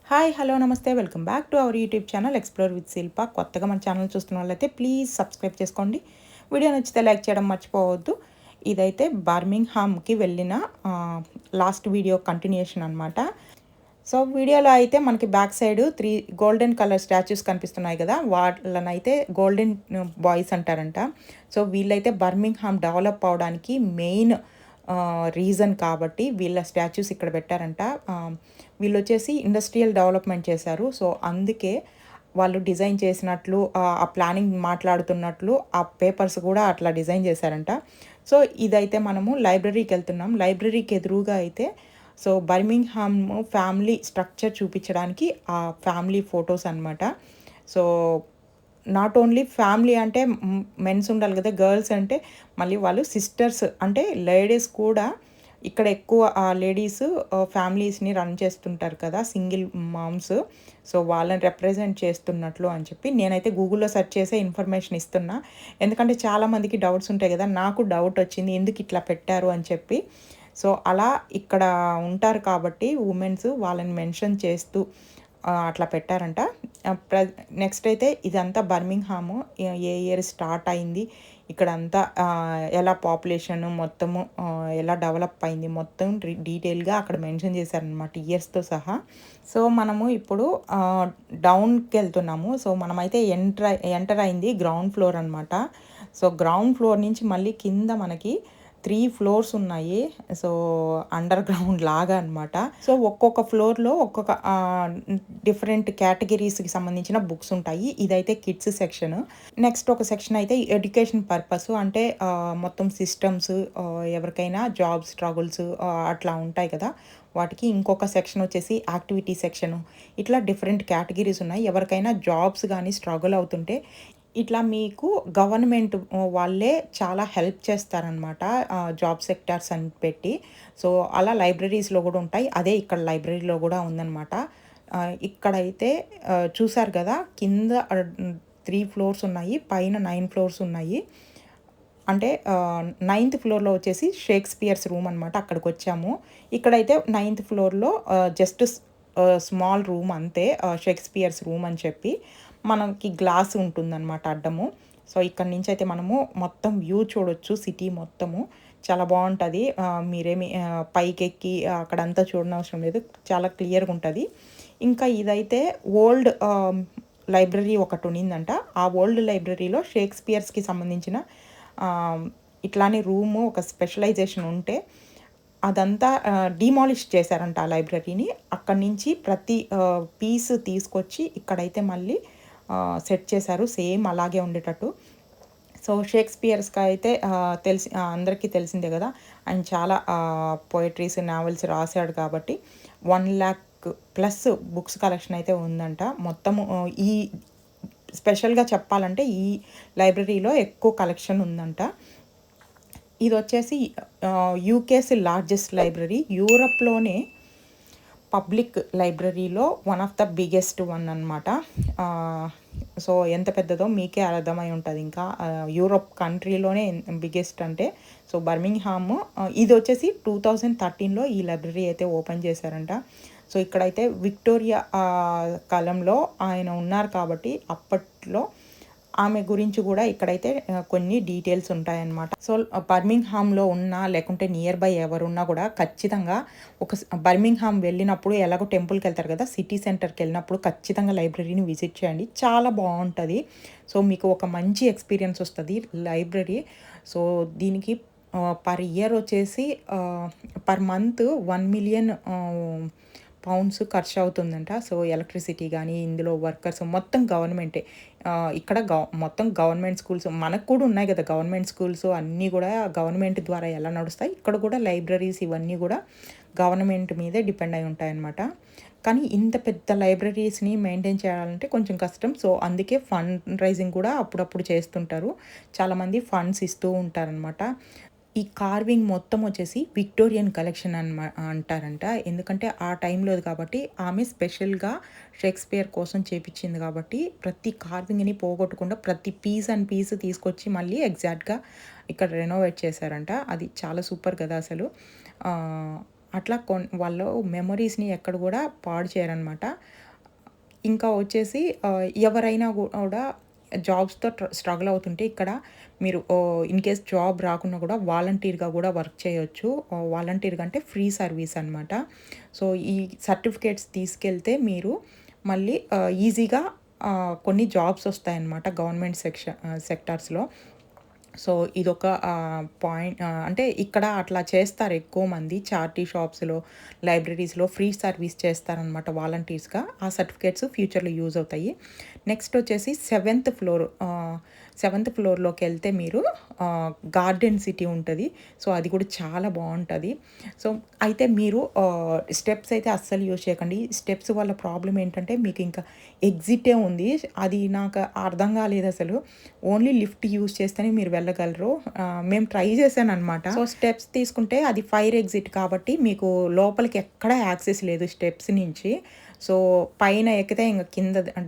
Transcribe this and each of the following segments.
Hi hello నమస్తే welcome back to our YouTube channel explore with Shilpa. కొత్తగా మన channel చూస్తున్న వాళ్ళైతే ప్లీజ్ సబ్స్క్రైబ్ చేసుకోండి. వీడియో నచ్చితే లైక్ చేయడం మర్చిపోవద్దు. ఇదైతే బర్మింగ్హామ్కి వెళ్ళిన లాస్ట్ వీడియో కంటిన్యూషన్ అనమాట. సో వీడియోలో అయితే మనకి back side 3 golden colour statues కనిపిస్తున్నాయి కదా, వాళ్ళనైతే గోల్డెన్ బాయ్స్ అంటారంట. సో వీళ్ళైతే బర్మింగ్హామ్ డెవలప్ అవడానికి మెయిన్ రీజన్ కాబట్టి వీళ్ళ స్టాచ్యూస్ ఇక్కడ పెట్టారంట. వీళ్ళు వచ్చేసి ఇండస్ట్రియల్ డెవలప్మెంట్ చేశారు. సో అందుకే వాళ్ళు డిజైన్ చేసినట్లు, ఆ ప్లానింగ్ మాట్లాడుతున్నట్లు ఆ పేపర్స్ కూడా అట్లా డిజైన్ చేశారంట. సో ఇదైతే మనము లైబ్రరీకి వెళ్తున్నాం. లైబ్రరీకి ఎదురుగా అయితే సో బర్మింగ్హామ్ ఫ్యామిలీ స్ట్రక్చర్ చూపించడానికి ఆ ఫ్యామిలీ ఫొటోస్ అనమాట. సో నాట్ ఓన్లీ ఫ్యామిలీ అంటే మెన్స్ ఉండాలి కదా, గర్ల్స్ అంటే మళ్ళీ వాళ్ళు సిస్టర్స్ అంటే లేడీస్ కూడా ఇక్కడ ఎక్కువ లేడీస్ ఫ్యామిలీస్ని రన్ చేస్తుంటారు కదా, సింగిల్ మామ్స్. సో వాళ్ళని రిప్రజెంట్ చేస్తున్నట్లు అని చెప్పి నేనైతే గూగుల్లో సెర్చ్ చేసే ఇన్ఫర్మేషన్ ఇస్తున్నా. ఎందుకంటే చాలామందికి డౌట్స్ ఉంటాయి కదా, నాకు డౌట్ వచ్చింది ఎందుకు ఇట్లా పెట్టారు అని చెప్పి. సో అలా ఇక్కడ ఉంటారు కాబట్టి ఉమెన్స్ వాళ్ళని మెన్షన్ చేస్తూ అట్లా పెట్టారంట. నెక్స్ట్ అయితే ఇదంతా బర్మింగ్హాము ఏ ఇయర్ స్టార్ట్ అయింది, ఇక్కడంతా ఎలా పాపులేషన్ మొత్తము ఎలా డెవలప్ అయింది మొత్తం డీటెయిల్గా అక్కడ మెన్షన్ చేశారనమాట ఇయర్స్తో సహా. సో మనము ఇప్పుడు డౌన్కి వెళ్తున్నాము. సో మనమైతే ఎంటర్ అయింది గ్రౌండ్ ఫ్లోర్ అనమాట. సో గ్రౌండ్ ఫ్లోర్ నుంచి మళ్ళీ కింద మనకి 3 ఫ్లోర్స్ ఉన్నాయి. సో అండర్ గ్రౌండ్ లాగా అనమాట. సో ఒక్కొక్క ఫ్లోర్లో ఒక్కొక్క డిఫరెంట్ కేటగిరీస్కి సంబంధించిన బుక్స్ ఉంటాయి. ఇదైతే కిడ్స్ సెక్షన్. నెక్స్ట్ ఒక సెక్షన్ అయితే ఎడ్యుకేషన్ పర్పస్ అంటే మొత్తం సిస్టమ్స్, ఎవరికైనా జాబ్ స్ట్రగుల్స్ అట్లా ఉంటాయి కదా, వాటికి ఇంకొక సెక్షన్ వచ్చేసి యాక్టివిటీ సెక్షన్. ఇట్లా డిఫరెంట్ కేటగిరీస్ ఉన్నాయి. ఎవరికైనా జాబ్స్ కానీ స్ట్రగుల్ అవుతుంటే ఇట్లా మీకు గవర్నమెంట్ వాళ్ళే చాలా హెల్ప్ చేస్తారనమాట, జాబ్ సెక్టార్స్ అని పెట్టి. సో అలా లైబ్రరీస్లో కూడా ఉంటాయి. అదే ఇక్కడ లైబ్రరీలో కూడా ఉందన్నమాట. ఇక్కడైతే చూసారు కదా, కింద 3 ఫ్లోర్స్ ఉన్నాయి, పైన 9 ఫ్లోర్స్ ఉన్నాయి. అంటే 9th ఫ్లోర్లో వచ్చేసి షేక్స్పియర్స్ రూమ్ అనమాట, అక్కడికి వచ్చాము. ఇక్కడైతే 9th ఫ్లోర్లో జస్ట్ స్మాల్ రూమ్ అంతే, షేక్స్పియర్స్ రూమ్ అని చెప్పి మనకి గ్లాస్ ఉంటుందన్నమాట అడ్డము. సో ఇక్కడ నుంచి అయితే మనము మొత్తం వ్యూ చూడొచ్చు, సిటీ మొత్తము చాలా బాగుంటుంది. మీరేమి పైకెక్కి అక్కడంతా చూడనవసరం లేదు, చాలా క్లియర్గా ఉంటుంది. ఇంకా ఇదైతే ఓల్డ్ లైబ్రరీ ఒకటి ఉన్నిందంట. ఆ ఓల్డ్ లైబ్రరీలో షేక్స్పియర్స్కి సంబంధించిన ఇట్లానే రూము ఒక స్పెషలైజేషన్ ఉంటే అదంతా డిమాలిష్ చేశారంట ఆ లైబ్రరీని. అక్కడి నుంచి ప్రతి పీస్ తీసుకొచ్చి ఇక్కడైతే మళ్ళీ సెట్ చేశారు సేమ్ అలాగే ఉండేటట్టు. సో షేక్స్పియర్స్కి అయితే అందరికీ తెలిసిందే కదా, ఆయన చాలా పోయట్రీస్ నావెల్స్ రాశాడు కాబట్టి 1,00,000+ బుక్స్ కలెక్షన్ అయితే ఉందంట. మొత్తము ఈ స్పెషల్గా చెప్పాలంటే ఈ లైబ్రరీలో ఎక్కువ కలెక్షన్ ఉందంట. ఇది వచ్చేసి యూకేస్ లార్జెస్ట్ లైబ్రరీ, యూరప్లోనే పబ్లిక్ లైబ్రరీలో one of the biggest one అనమాట. సో ఎంత పెద్దదో మీకే అర్థమై ఉంటుంది. ఇంకా యూరోప్ కంట్రీలోనే బిగ్గెస్ట్ అంటే సో బర్మింగ్హామ్. ఇది వచ్చేసి 2013లో ఈ లైబ్రరీ అయితే ఓపెన్ చేశారంట. సో ఇక్కడైతే విక్టోరియా కాలంలో ఆయన ఉన్నారు కాబట్టి అప్పట్లో ఆమె గురించి కూడా ఇక్కడైతే కొన్ని డీటెయిల్స్ ఉంటాయన్నమాట. సో బర్మింగ్హామ్లో ఉన్నా లేకుంటే నియర్ బై ఎవరున్నా కూడా ఖచ్చితంగా బర్మింగ్హామ్ వెళ్ళినప్పుడు ఎలాగో టెంపుల్కి వెళ్తారు కదా, సిటీ సెంటర్కి వెళ్ళినప్పుడు ఖచ్చితంగా లైబ్రరీని విజిట్ చేయండి, చాలా బాగుంటుంది. సో మీకు ఒక మంచి ఎక్స్పీరియన్స్ వస్తుంది లైబ్రరీ. సో దీనికి పర్ ఇయర్ వచ్చేసి పర్ మంత్ 1 మిలియన్ పౌండ్స్ ఖర్చు అవుతుందంట. సో ఎలక్ట్రిసిటీ కానీ ఇందులో వర్కర్స్ మొత్తం గవర్నమెంటే. ఇక్కడ మొత్తం గవర్నమెంట్ స్కూల్స్ మనకు కూడా ఉన్నాయి కదా, గవర్నమెంట్ స్కూల్స్ అన్నీ కూడా గవర్నమెంట్ ద్వారా ఎలా నడుస్తాయి, ఇక్కడ కూడా లైబ్రరీస్ ఇవన్నీ కూడా గవర్నమెంట్ మీదే డిపెండ్ అయి ఉంటాయన్నమాట. కానీ ఇంత పెద్ద లైబ్రరీస్ని మెయింటైన్ చేయాలంటే కొంచెం కష్టం. సో అందుకే ఫండ్ రైజింగ్ కూడా అప్పుడప్పుడు చేస్తుంటారు, చాలామంది ఫండ్స్ ఇస్తూ ఉంటారనమాట. ఈ కార్వింగ్ మొత్తం వచ్చేసి విక్టోరియన్ కలెక్షన్ అంటారంట. ఎందుకంటే ఆ టైంలో కాబట్టి ఆమె స్పెషల్గా షేక్స్పియర్ కోసం చేపించింది కాబట్టి ప్రతి కార్వింగ్ని పోగొట్టకుండా ప్రతి పీస్ అండ్ పీస్ తీసుకొచ్చి మళ్ళీ ఎగ్జాక్ట్గా ఇక్కడ రెనోవేట్ చేశారంట. అది చాలా సూపర్ కదా అసలు. అట్లా వాళ్ళు మెమరీస్‌ని ఎక్కడ కూడా పాడు చేయరనమాట. ఇంకా వచ్చేసి ఎవరైనా గూడా జాబ్స్‌తో స్ట్రగుల్ అవుతుంటే ఇక్కడ మీరు ఇన్ కేస్ జాబ్ రాకున్నా కూడా వాలంటీర్‌గా కూడా వర్క్ చేయొచ్చు. వాలంటీర్‌గా అంటే ఫ్రీ సర్వీస్ అనమాట. సో, ఈ సర్టిఫికేట్స్ తీసుకెళ్తే మీరు మళ్ళీ ఈజీగా కొన్ని జాబ్స్ వస్తాయన్నమాట గవర్నమెంట్ సెక్టార్స్‌లో. సో, ఇదొక అంటే ఇక్కడ అట్లా చేస్తారు ఎక్కువ మంది. చారిటీ షాప్స్‌లో, లైబ్రరీస్‌లో ఫ్రీ సర్వీస్ చేస్తారనమాట వాలంటీర్స్‌గా. ఆ సర్టిఫికేట్స్ ఫ్యూచర్‌లో యూజ్ అవుతాయి. నెక్స్ట్ వచ్చేసి సెవెంత్ ఫ్లోర్‌లోకెళ్తే మీరు గార్డెన్ సిటీ ఉంటది. సో, అది కూడా చాలా బావుంటది. సో, అయితే మీరు స్టెప్స్ అయితే అస్సలు యూజ్ చేయకండి. స్టెప్స్ వల్ల ప్రాబ్లమ్ ఏంటంటే మీకు ఇంకా ఎగ్జిటే ఉంది. అది నాకు అర్థం కాలేదసలు. ఓన్లీ లిఫ్ట్ యూజ్ చేస్తేనే మీరు వెళ్ళగలరు. మేము ట్రై చేశాననమాట. సో, స్టెప్స్ తీసుకుంటే అది ఫైర్ ఎగ్జిట్ కాబట్టి మీకు లోపలికి ఎక్కడ యాక్సెస్ లేదు స్టెప్స్ నుంచి. సో, పైన ఎక్కితే ఇంక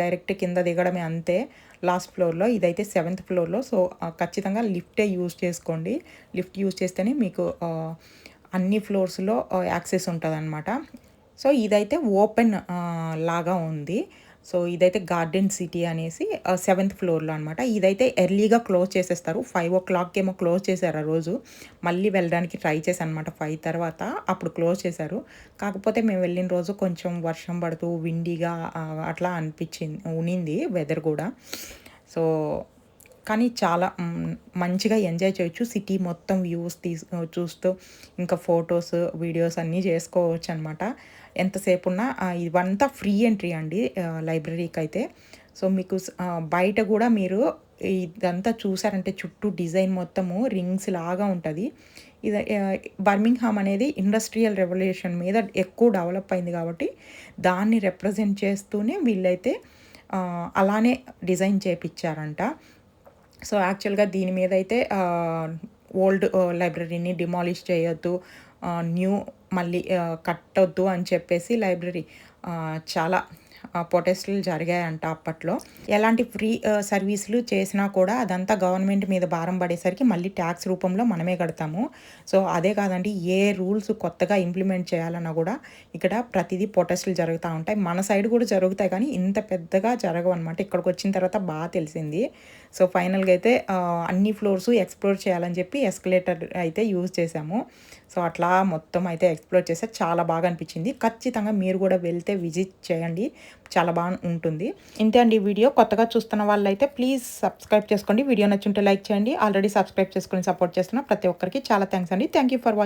డైరెక్ట్ కింద దిగడమే అంతే. లాస్ట్ ఫ్లోర్‌లో. ఇదైతే సెవెంత్ ఫ్లోర్‌లో. సో, ఖచ్చితంగా లిఫ్టే యూజ్ చేసుకోండి. లిఫ్ట్ యూజ్ చేస్తేనే మీకు అన్ని ఫ్లోర్స్‌లో యాక్సెస్ ఉంటదనమాట. సో, ఇదైతే ఓపెన్ లాగా ఉంది. సో, ఇదైతే గార్డెన్ సిటీ అనేసి సెవెంత్ ఫ్లోర్‌లో అనమాట. ఇదైతే ఎర్లీగా క్లోజ్ చేసేస్తారు. 5:00 ఏమో క్లోజ్ చేశారు ఆ రోజు. మళ్ళీ వెళ్ళడానికి ట్రై చేశాననమాట 5 తర్వాత. అప్పుడు క్లోజ్ చేశారు. కాకపోతే మేము వెళ్ళిన రోజు కొంచెం వర్షం పడుతూ విండీగా అట్లా ఉనింది వెదర్ గూడా. సో, కానీ చాలా మంచిగా ఎంజాయ్ చేయొచ్చు. సిటీ మొత్తం వ్యూస్ చూస్తూ ఇంకా ఫోటోస్, వీడియోస్ అన్నీ చేసుకోవచ్చనమాట. ఎంతసేపున్నా ఇవంతా ఫ్రీ ఎంట్రీ అండి లైబ్రరీకైతే. సో, మీకు బయట గూడా మీరు ఇదంతా చూసారంటే చుట్టూ డిజైన్ మొత్తము రింగ్స్ లాగా ఉంటది. ఇది బర్మింగ్హామ్ అనేది ఇండస్ట్రియల్ రెవల్యూషన్ మీద ఎక్కువ డెవలప్ అయింది కాబట్టి, దాన్ని రిప్రజెంట్ చేస్తూనే వీళ్ళైతే అలానే డిజైన్ చేపిచ్చారంట. సో, యాక్చువల్‌గా దీని మీదయితే ఓల్డ్ లైబ్రరీని డిమాలిష్ చేయొద్దు. న్యూ మళ్ళీ కట్టొద్దు అని చెప్పేసి లైబ్రరీ చాలా ప్రొటెస్టులు జరిగాయంట అప్పట్లో. ఎలాంటి ఫ్రీ సర్వీసులు చేసినా కూడా అదంతా గవర్నమెంట్ మీద భారం పడేసరికి మళ్ళీ ట్యాక్స్ రూపంలో మనమే కడతాము. సో, అదే కాదండి ఏ రూల్స్ కొత్తగా ఇంప్లిమెంట్ చేయాలన్నా కూడా ఇక్కడ ప్రతిదీ ప్రొటెస్టులు జరుగుతా ఉంటాయి. మన సైడ్ కూడా జరుగుతాయి కానీ ఇంత పెద్దగా జరగవనమాట. ఇక్కడికొచ్చిన తర్వాత తెలిసింది. సో, ఫైనల్‌గా అయితే అన్ని ఫ్లోర్సు ఎక్స్‌ప్లోర్ చేయాలని చెప్పి ఎస్కలేటర్ అయితే యూజ్ చేశాము. సో, అట్లా మొత్తం అయితే ఎక్స్‌ప్లోర్ చేసా. చాలా బాగా అనిపించింది. ఖచ్చితంగా మీరు కూడా వెళ్తే విజిట్ చేయండి. చాలా ఉంటుంది. ఇంతే అండి వీడియో. కొత్తగా చూస్తున్న వాళ్ళైతే ప్లీజ్ సబ్స్క్రైబ్ చేసుకోండి. వీడియో నచ్చుంటే లైక్ చేయండి. ఆల్రెడీ సబ్స్క్రైబ్ చేసుకొని సపోర్ట్ చేస్తున్న ప్రతి ఒక్కరికి చాలా థాంక్స్ అండి. Thank you for watching.